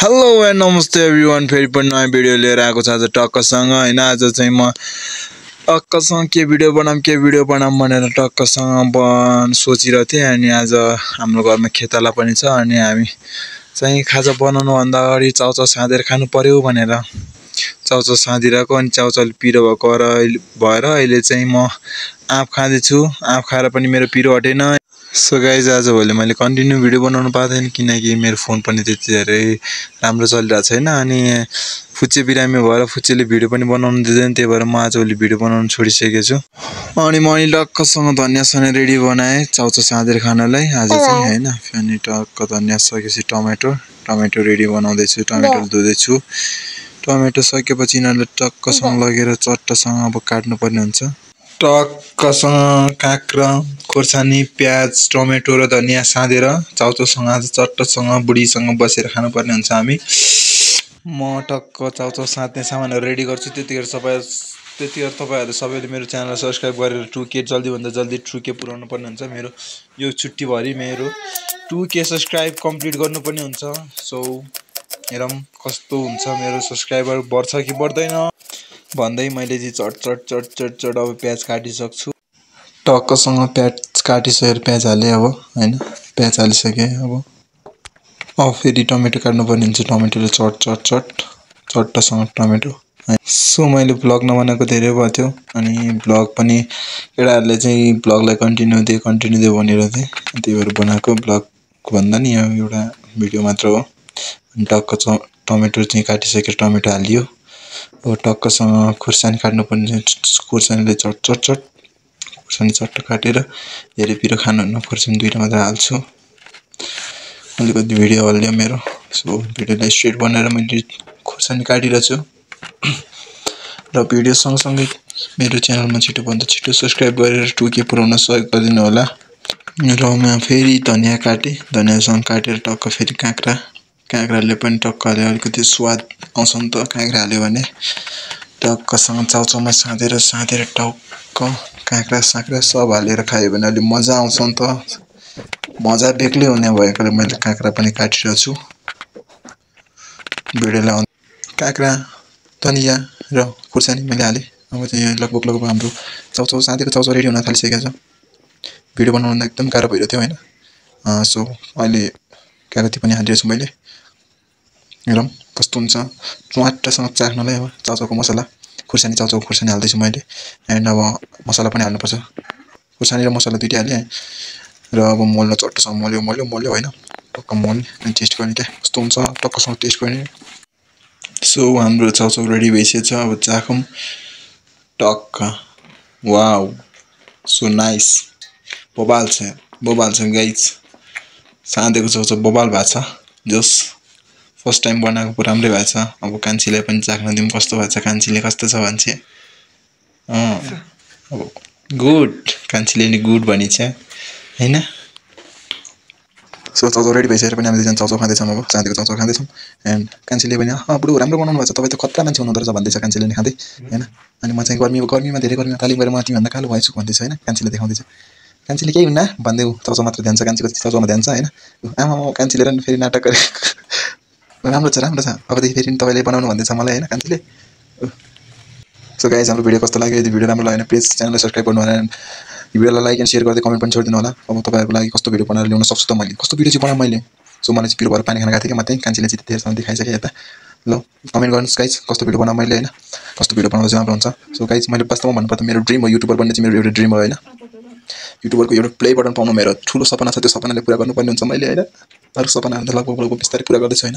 Hello and नमस्ते everyone फेरि पनि नयाँ भिडियो लिएर आएको छ आज टक्कसँग हैन आज चाहिँ म टक्कसँग के भिडियो बनाऊँ भनेर टक्कसँग सोचिरहेको थिएँ अनि आज हाम्रो घरमा खेताला पनि छ अनि हामी चाहिँ खाजा बनाउनु भन्दा अगाडि चाउचाउ साँधेर खानु पर्यो भनेर चाउचाउ साँधिरहेको अनि चाउचाउले पिरो भएर अहिले चाहिँ म आँप खाँदैछु। आँप खाएर पनि मेरो पिरो हटेन। सो गाइज आजभोलि मैले कन्टिन्यू भिडियो बनाउनु पाउँदैन किनकि मेरो फोन पनि त्यति धेरै राम्रो चलिरहेको छैन अनि फुच्चे बिरामी भएर फुच्चेले भिडियो पनि बनाउनु दिँदैन, त्यही भएर म आजभोलि भिडियो बनाउनु छोडिसकेको छु। अनि मैले टक्कसँग धनियाँ रेडी बनाएँ चाउचाउ साँधेर खानलाई आज चाहिँ हैन। अनि टक्क धनियाँ सकेपछि टमेटो रेडी बनाउँदैछु, टमेटो धुँदैछु। टमेटो सकेपछि यिनीहरूले टक्कसँग लगेर चट्टसँग अब काट्नुपर्ने हुन्छ। टक्कसँग काँक्रा खोर्सानी प्याज टमेटो र धनियाँ साँधेर चाउचाउसँग आज चट्टसँग बुढीसँग बसेर खानुपर्ने हुन्छ हामी। म टक्क चाउचाउ साँध्ने सामानहरू रेडी गर्छु। त्यतिखेर तपाईहरु सबैले मेरो च्यानललाई सब्स्क्राइब गरेर 2K जल्दीभन्दा जल्दी 2K पुर्याउनु पर्ने हुन्छ। मेरो यो छुट्टीभरि मेरो 2K सब्स्क्राइब कम्प्लिट गर्नुपर्ने हुन्छ। सो हेरौँ कस्तो हुन्छ मेरो सब्स्क्राइबर बढ्छ कि बढ्दैन भन्दै मैले चाहिँ चट अब प्याज काटिसक्छु। टक्कसँग प्याज काटिसकेर प्याज हालेँ अब हैन। प्याज हालिसकेँ अब फेरि टमेटो काट्नुपर्ने हुन्छ। टमेटोले चट्टसँग टमेटो। सो मैले भ्लग नबनाएको धेरै भयो थियो अनि भ्लग पनि केटाहरूले चाहिँ भ्लगलाई कन्टिन्यू दे भनेर थिए, त्यही भएर बनाएको। भ्लग भन्दा नि यो एउटा भिडियो मात्र हो। अनि टक्क टमेटो चाहिँ काटिसकेर टमेटो हालियो। अब टक्कसँग खुर्सानी काट्नुपर्ने। खुर्सानीले खुर्सानी चट्ट काटेर धेरै पिरो खानुहुन्न, खुर्सानी दुईटा मात्र हाल्छु। अलिकति भिडियो हल्यो मेरो। सो भिडियोलाई स्ट्रेट बनाएर मैले खुर्सानी काटिरहेको छु र भिडियो सँगसँगै मेरो च्यानलमा छिटोभन्दा छिटो सब्स्क्राइब गरेर 2K पुर्याउन सहयोग गरिदिनु होला। र म फेरि धनियाँ काटेँ, धनियाँसँग काटेर टक्क फेरि काँक्राले पनि टक्क हाल्यो। अलिकति स्वाद आउँछ नि त काँक्रा हाल्यो भने। टक्कसँग चाउचाउमा साँधेर टक्क काँक्रा साँक्रा सब हालेर खायो भने अलि मजा आउँछ नि त। मजा बेग्लै हुने भएकोले मैले काँक्रा पनि काटिरहेको छु। भिडियोलाई काँक्रा धनियाँ र खुर्सानी मैले हालेँ। अब चाहिँ लगभग हाम्रो चाउचाउ साँधेको चाउचाउ रेडी हुन थालिसकेको छ। भिडियो बनाउन एकदम गाह्रो भइरहेको थियो हैन। सो अहिले कागती पनि हालिरहेको छु मैले। हेरौँ कस्तो हुन्छ च्वाट्टसँग चाख्नलाई। अब चाउचाउको मसला खुर्सानी हाल्दैछु मैले एन्ड अब मसला पनि हाल्नुपर्छ। खुर्सानी र मसला दुईटै हालेँ र अब मोल्न चट्टसँग मोल्यो हैन। टक्क मोल्ने अनि टेस्ट गर्ने क्या कस्तो हुन्छ टक्कसँग टेस्ट गर्ने। सो हाम्रो चाउचाउ रेडी भइसकेको छ। अब चाखौँ टक्क। Wow so nice. बबाल छ गाइज। साँधेको चाउचाउ बबाल भएको छ। जोस फर्स्ट टाइम बनाएको पो राम्रै भएको छ। अब कान्छीलाई पनि चाख्न दिउँ कस्तो भएको छ, कान्छीले कस्तो छ भन्छ। अब गुड, कान्छीले नि गुड भनिन्छ हैन। सो चाउचाउ रेडी भइसकेर पनि हामीले चाउचाउ खाँदैछौँ। अब साँधेको चाउचाउ खाँदैछौँ एन्ड कान्छीले पनि बुढो राम्रो बनाउनु भएको छ, तपाईँ त खतरा मान्छे हुनुहुँदो रहेछ भन्दैछ कान्छीले नि खाँदै हैन। अनि म चाहिँ गर्मीमा धेरै गर्मीमा तालिम गरेर म तिमीभन्दा कालो भएछु भन्दैछ हैन। कान्छीले देखाउँदैछ। कान्छीले केही हुन्न भन्दै चाउचाउ मात्र ध्यान छ, कान्छीको चाउचाउमा ध्यान छ हैन। आमा कान्छीले र फेरि नाटक गरेको राम्रो छ। अबदेखि फेरि तपाईँले बनाउनु भन्दैछ मलाई हैन कान्छीले। सो गाइज हाम्रो भिडियो कस्तो लाग्यो? यदि भिडियो राम्रो लाग्यो भने प्लिज च्यानललाई सब्स्क्राइब गर्नु होला। भिडियोलाई लाइक एन्ड शेयर गर्दै कमेन्ट पनि छोडिदिनु होला। अब तपाईँहरूको लागि कस्तो भिडियो बनाएर ल्याउन सक्छु त मैले, कस्तो भिडियो चाहिँ बनाऊँ मैले। सो मलाई चाहिँ पिरो भएर पानी खान गएको थिएँ कि मात्रै कान्छीले चाहिँ धेरैसम्म देखाइसकेँ यता। ल कमेन्ट गर्नुहोस् गाइज कस्तो भिडियो बनाऊँ मैले हैन, कस्तो भिडियो बनाउँदा चाहिँ राम्रो हुन्छ। सो गाइज मैले वास्तवमा भन्नुपर्दा मेरो ड्रिम हो युट्युबर बन्ने चाहिँ मेरो एउटा ड्रिम हो हैन। युट्युबरको एउटा प्ले बटन पाउनु मेरो ठुलो सपना छ। त्यो सपनाले पुरा गर्नुपर्ने हुन्छ मैले हैन। अरू सपनाहरू त लगभग बिस्तारै पुरा गर्दैछु हैन।